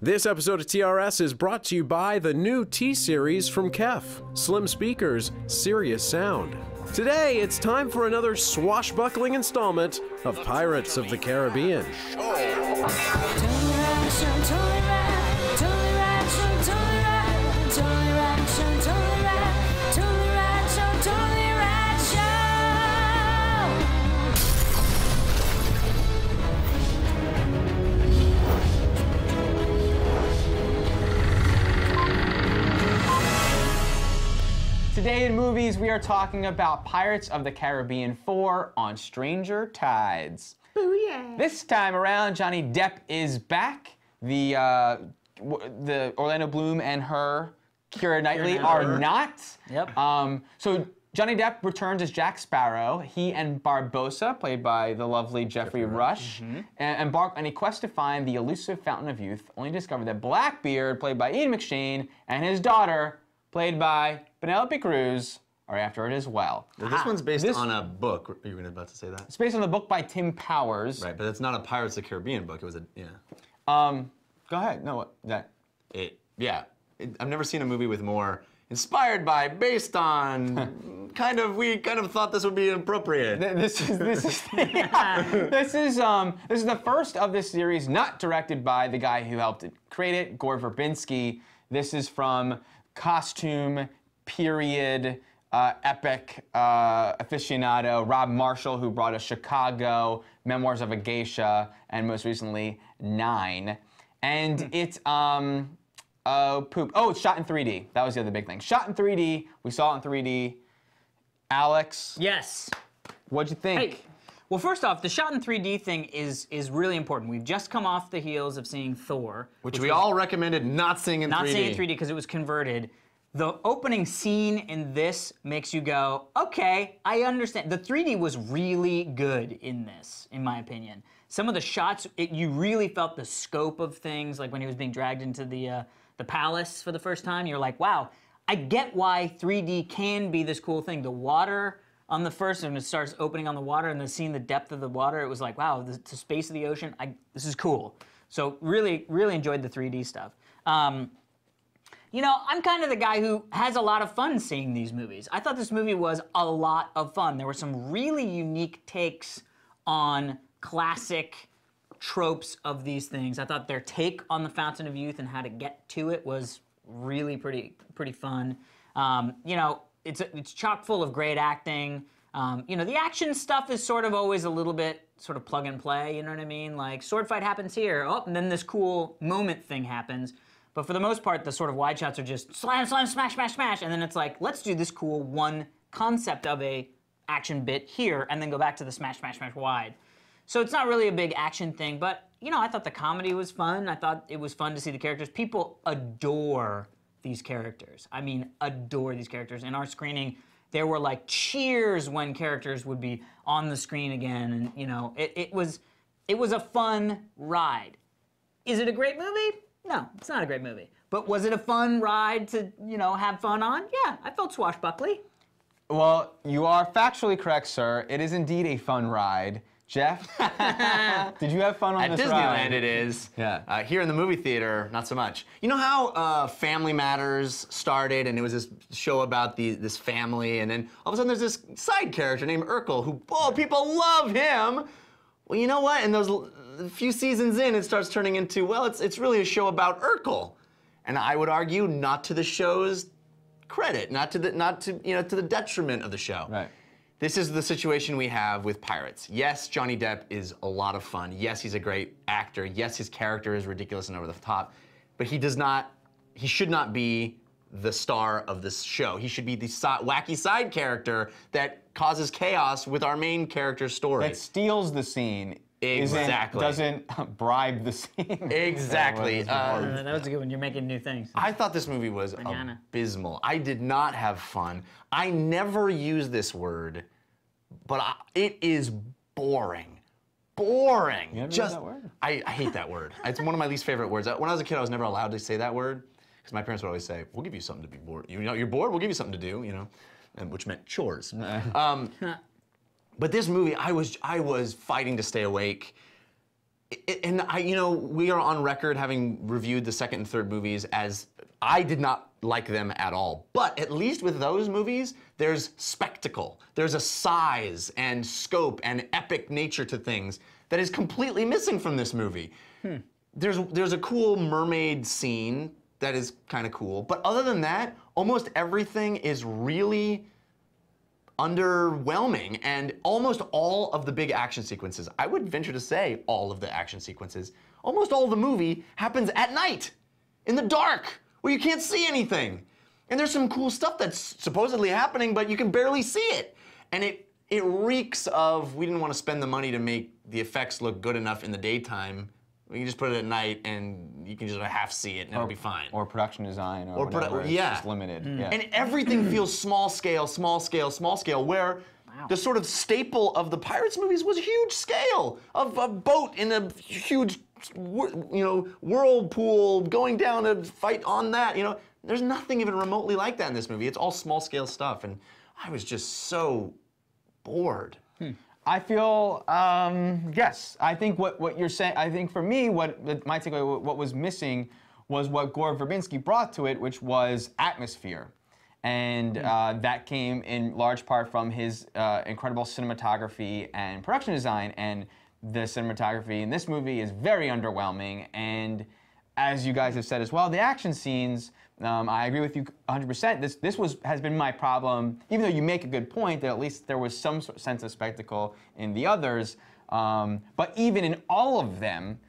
This episode of TRS is brought to you by the new T-Series from Kef, Slim Speakers, Serious Sound. Today, it's time for another swashbuckling installment of Pirates of the Caribbean. Today in movies, we are talking about Pirates of the Caribbean 4 on Stranger Tides. Booyah! This time around, Johnny Depp is back. The Orlando Bloom and her, Keira Knightley, are not. Yep. So Johnny Depp returns as Jack Sparrow. He and Barbossa, played by the lovely Jeffrey Rush, embark on a quest to find the elusive Fountain of Youth, only to discover that Blackbeard, played by Ian McShane, and his daughter, played by Penelope Cruz, are after it as well. This one's based on a book. Are you about to say that? It's based on the book by Tim Powers. Right, but it's not a Pirates of the Caribbean book. It was a, yeah. Go ahead. No, what, that. I've never seen a movie with more inspired by, based on, we kind of thought this would be appropriate. This is the first of this series not directed by the guy who helped create it, Gore Verbinski. This is from costume, period, epic aficionado Rob Marshall, who brought us Chicago, Memoirs of a Geisha, and most recently, 9. And it's, it's shot in 3D. That was the other big thing. Shot in 3D. We saw it in 3D. Alex? Yes. What'd you think? Hey. Well, first off, the shot in 3D thing is really important. We've just come off the heels of seeing Thor. Which we all recommended not seeing in 3D. Not seeing in 3D because it was converted. The opening scene in this makes you go, okay, I understand. The 3D was really good in this, in my opinion. Some of the shots, you really felt the scope of things, like when he was being dragged into the palace for the first time. You're like, wow, I get why 3D can be this cool thing. The water on the first, when it starts opening on the water and then seeing the depth of the water, it was like, wow, the space of the ocean, this is cool. So really, really enjoyed the 3D stuff. You know, I'm kind of the guy who has a lot of fun seeing these movies. I thought this movie was a lot of fun. There were some really unique takes on classic tropes of these things. I thought their take on the Fountain of Youth and how to get to it was really pretty fun. You know, it's chock full of great acting. You know, the action stuff is sort of always a little bit sort of plug and play, you know what I mean? Like, sword fight happens here, and then this cool moment thing happens. But for the most part, the sort of wide shots are just slam, slam, smash, smash, smash, and then it's like, let's do this cool one concept of a action bit here, and then go back to the smash, smash, smash wide. So it's not really a big action thing, but you know, I thought the comedy was fun. I thought it was fun to see the characters. People adore these characters. I mean, adore these characters. In our screening, there were like cheers when characters would be on the screen again, and you know, it was a fun ride. Is it a great movie? No, it's not a great movie. But was it a fun ride to, you know, have fun on? Yeah, I felt swashbuckly. Well, you are factually correct, sir. It is indeed a fun ride. Jeff, did you have fun on this ride? At Disneyland it is. Yeah. Here in the movie theater, not so much. You know how Family Matters started, and it was this show about this family, and then all of a sudden there's this side character named Urkel who, people love him. Well, you know what? And those a few seasons in, it starts turning into, well, it's really a show about Urkel, and I would argue not to the show's credit, not to the detriment of the show. Right. This is the situation we have with Pirates. Yes, Johnny Depp is a lot of fun. Yes, he's a great actor. Yes, his character is ridiculous and over the top, but he should not be the star of this show. He should be the wacky side character that causes chaos with our main character's story. That steals the scene. Exactly. Doesn't bribe the scene. Exactly. That was a good one. You're making new things. I thought this movie was abysmal. I did not have fun. I never use this word, but it is boring. Boring. You never use that word? I hate that word. It's one of my least favorite words. When I was a kid, I was never allowed to say that word because my parents would always say, "We'll give you something to be bored. You know, you're bored. We'll give you something to do." You know, which meant chores. But this movie, I was fighting to stay awake. And we are on record having reviewed the second and third movies as I did not like them at all. But at least with those movies, there's spectacle. There's a size and scope and epic nature to things that is completely missing from this movie. There's a cool mermaid scene that is kind of cool. But other than that, almost everything is really underwhelming, and almost all of the big action sequences, I would venture to say all of the action sequences, almost all of the movie happens at night, in the dark, where you can't see anything. And there's some cool stuff that's supposedly happening, but you can barely see it. And it reeks of, we didn't want to spend the money to make the effects look good enough in the daytime. We can just put it at night, and you can just half see it, and it'll be fine. Or production design, or whatever. It's just limited. Yeah. And everything feels small scale, small scale, small scale, where the sort of staple of the Pirates movies was huge scale, of a boat in a huge, whirlpool going down to fight on that. There's nothing even remotely like that in this movie. It's all small scale stuff, and I was just so bored. I feel, yes. I think what you're saying, I think for me, my takeaway, what was missing was what Gore Verbinski brought to it, which was atmosphere. And that came in large part from his incredible cinematography and production design. And the cinematography in this movie is very underwhelming. And as you guys have said as well, the action scenes, I agree with you 100%. This has been my problem, even though you make a good point that at least there was some sense of spectacle in the others. But even in all of them,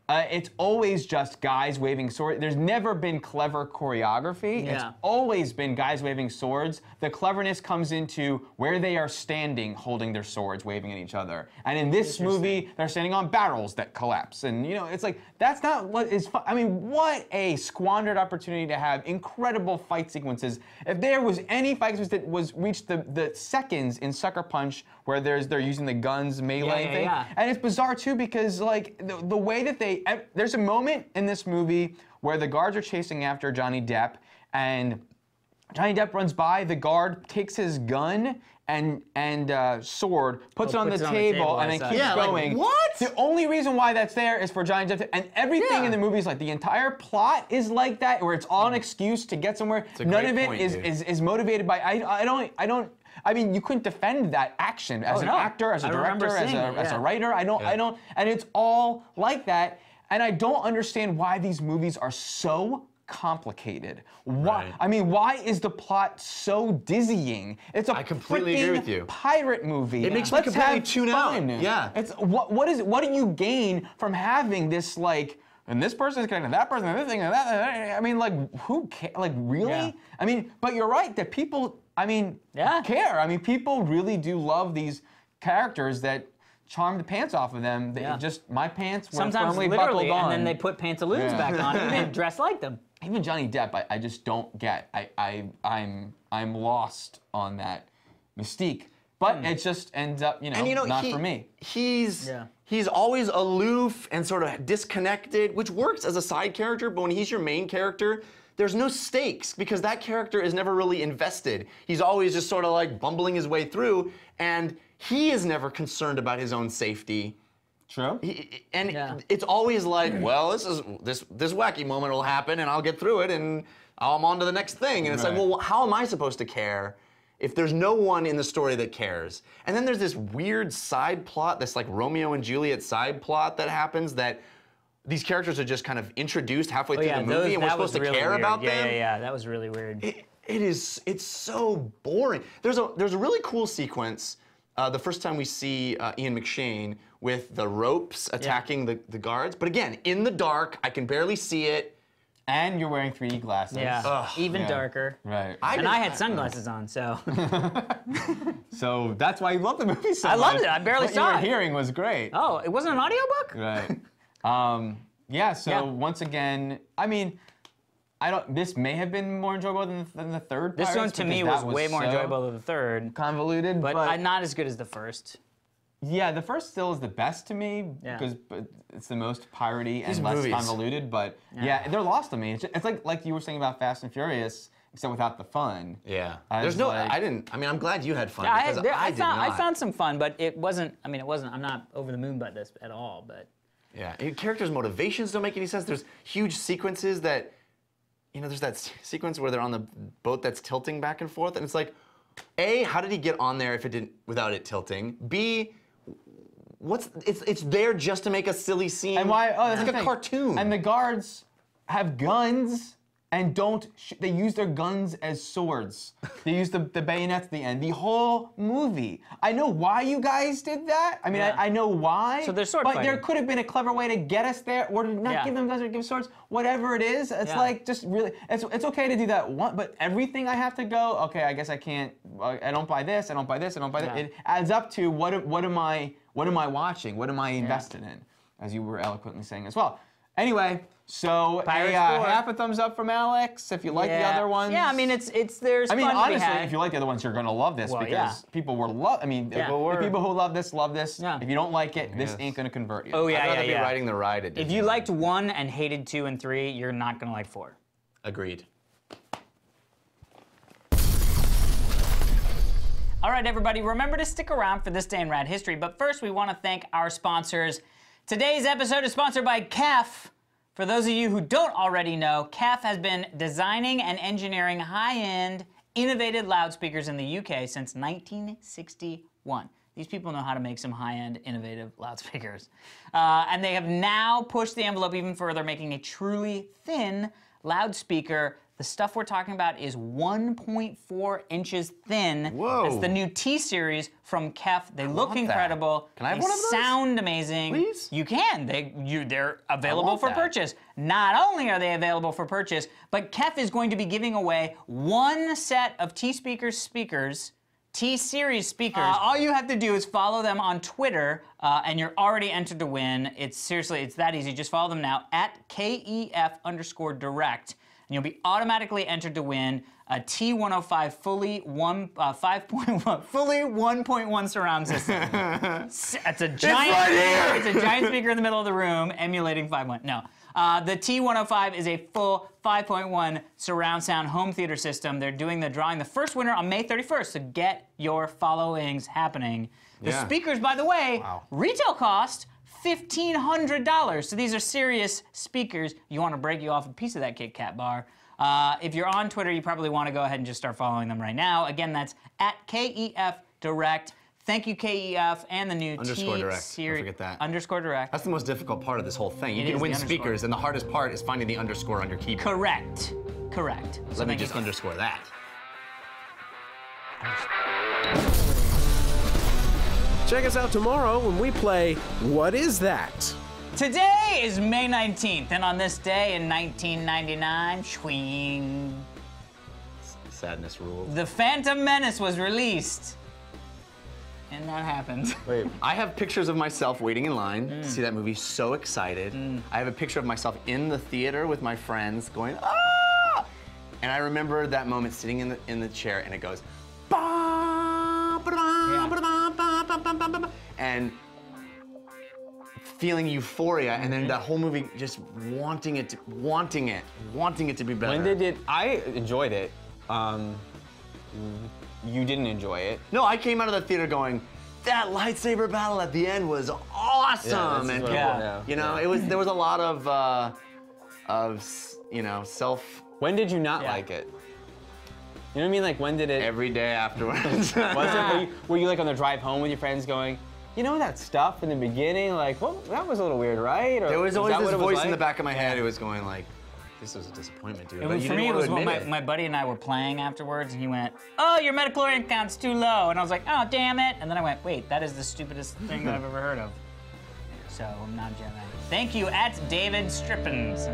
it's always just guys waving swords. There's never been clever choreography. Yeah. It's always been guys waving swords. The cleverness comes into where they are standing, holding their swords, waving at each other. And in this movie, they're standing on barrels that collapse. And it's like, that's not what is fun. I mean, what a squandered opportunity to have incredible fight sequences. If there was any fight sequence that reached the seconds in Sucker Punch, where they're using the guns melee thing. And it's bizarre too, because like the way that there's a moment in this movie where the guards are chasing after Johnny Depp, and Johnny Depp runs by, the guard takes his gun and sword, puts it on the table, and then keeps going. Like, what? The only reason why that's there is for Johnny Depp, and everything in the movie is like, the entire plot is like that, where it's all an excuse to get somewhere. None of it is motivated by, I mean, you couldn't defend that action as an actor, as a director, as a writer. I don't, and it's all like that. And I don't understand why these movies are so complicated. Why? Right. I mean, why is the plot so dizzying? It's a I completely agree with you. pirate movie. It makes me completely tune out. Yeah. It's what do you gain from having this, like, and this person is connected to that person, and this thing, and that? I mean, like, who cares? Like, really? Yeah. I mean, but you're right that people, care. I mean, people really do love these characters that charm the pants off of them. My pants were sometimes firmly literally, buckled on. and then they put pantaloons back on and dress like them. Even Johnny Depp, I just don't get. I'm lost on that mystique. But it just ends up, not for me. He's always aloof and sort of disconnected, which works as a side character, but when he's your main character, there's no stakes because that character is never really invested. He's always just sort of like bumbling his way through, and he is never concerned about his own safety. True. It's always like, well, this wacky moment will happen, and I'll get through it, and I'm on to the next thing. And it's like, well, how am I supposed to care if there's no one in the story that cares? And then there's this weird side plot, this like Romeo and Juliet side plot that happens that these characters are just kind of introduced halfway through the movie, and we're supposed to care about them. Yeah, that was really weird. It's so boring. There's a really cool sequence. The first time we see Ian McShane with the ropes attacking the guards, but again, in the dark, I can barely see it. And you're wearing 3D glasses. Yeah, even darker. Right. I had sunglasses on, so. So that's why you love the movie so much. I loved it. I barely saw it. What you were hearing was great. Oh, it wasn't an audiobook? Right. So once again, I mean, this may have been more enjoyable than the third This Pirates, one to me was way more so enjoyable than the third. Convoluted, but not as good as the first. Yeah, the first still is the best to me because it's the most piratey and less convoluted. But yeah, they're lost to me. It's like you were saying about Fast and Furious. except without the fun. Yeah. I There's was no. like- I didn't. I mean, I'm glad you had fun I, because I did not. I found some fun, but it wasn't. I mean, it wasn't. I'm not over the moon about this at all. But Yeah. And characters' motivations don't make any sense. There's huge sequences that, there's that sequence where they're on the boat that's tilting back and forth, and it's like, A, how did he get on there if it didn't without it tilting? B, it's there just to make a silly scene. And why? Oh, that's it's the like a thing. cartoon. And the guards have guns and don't. They use their guns as swords. They use the bayonets at the end. The whole movie. I know why you guys did that. I mean, Yeah. I know why. So they're sword But fighting. there could have been a clever way to get us there, or to not Yeah. give them guns or give swords. Whatever it is, it's Yeah. like just really. It's okay to do that one, but everything I have to go. Okay, I guess I can't. I don't buy this. I don't buy this. I don't buy that. Yeah. It adds up to what am I watching? What am I invested in? As you were eloquently saying as well. Anyway, so Pirates a, 4. half a thumbs up from Alex if you like the other ones. Yeah, I mean, there's. I mean, fun to be honestly, had. if you like the other ones, you're gonna love this Well, because yeah. people were I mean, Yeah. the people who love this love this. Yeah. If you don't like it, this Yes. ain't gonna convert you. Oh yeah, I'd rather yeah, be yeah. riding the ride at If you liked 1 and hated 2 and 3, you're not gonna like 4. Agreed. All right, everybody, remember to stick around for This Day in Rad History, but first we want to thank our sponsors. Today's episode is sponsored by KEF. For those of you who don't already know, KEF has been designing and engineering high-end, innovative loudspeakers in the UK since 1961. These people know how to make some high-end, innovative loudspeakers. And they have now pushed the envelope even further, making a truly thin loudspeaker. The stuff we're talking about is 1.4 inches thin. Whoa. It's the new T-Series from KEF. They look want that. incredible. Can I have They one of those? Sound amazing. Please? You can. They're available want for that. purchase. Not only are they available for purchase, but KEF is going to be giving away 1 set of T-Series speakers. All you have to do is follow them on Twitter, and you're already entered to win. It's that easy. Just follow them now at KEF_direct. And you'll be automatically entered to win a T105 fully 1.1 surround system. It's a giant. right here! It's a giant speaker in the middle of the room, emulating 5.1. No, the T105 is a full 5.1 surround sound home theater system. They're doing the drawing, the first winner on May 31st. So get your followings happening. The Yeah. speakers, by the way, retail cost $1,500. So these are serious speakers. You want to break you off a piece of that Kit Kat bar. If you're on Twitter, you probably want to go ahead and just start following them right now. Again, that's at KEF Direct. Thank you, KEF, and the new Underscore direct. T-Series. Don't forget that. Underscore direct. That's the most difficult part of this whole thing. You It can is win the underscore. speakers, and the hardest part is finding the underscore on your keyboard. Correct. So Let me thank you. just underscore that. Check us out tomorrow when we play What Is That? Today is May 19th, and on this day in 1999, swing, Sadness rules. The Phantom Menace was released. And that happened. Wait, I have pictures of myself waiting in line to see that movie, so excited. I have a picture of myself in the theater with my friends going, ah! And I remember that moment sitting in the chair, and it goes, ba, ba, ba, ba, ba, ba, ba, ba, ba, ba, and feeling euphoria, and then that whole movie just wanting it to be better. When did it? I enjoyed it. You didn't enjoy it. No, I came out of the theater going, that lightsaber battle at the end was awesome, and people, it was there was a lot of When did you not Yeah. like it? You know what I mean? Like when did it? every day afterwards. Was it? Were you like on the drive home with your friends going, you know that stuff in the beginning? Like, well, that was a little weird, right? Or There was is always that this what it was voice in the like? back of my head. It was going like, this was a disappointment, dude. It But was, you for didn't me, it want was to when admit it. my buddy and I were playing afterwards, and he went, "Oh, your metachlorian count's too low," and I was like, "Oh, damn it!" And then I went, "Wait, that is the stupidest thing I've ever heard of." So I'm not Jedi. Thank you, at David Strippins.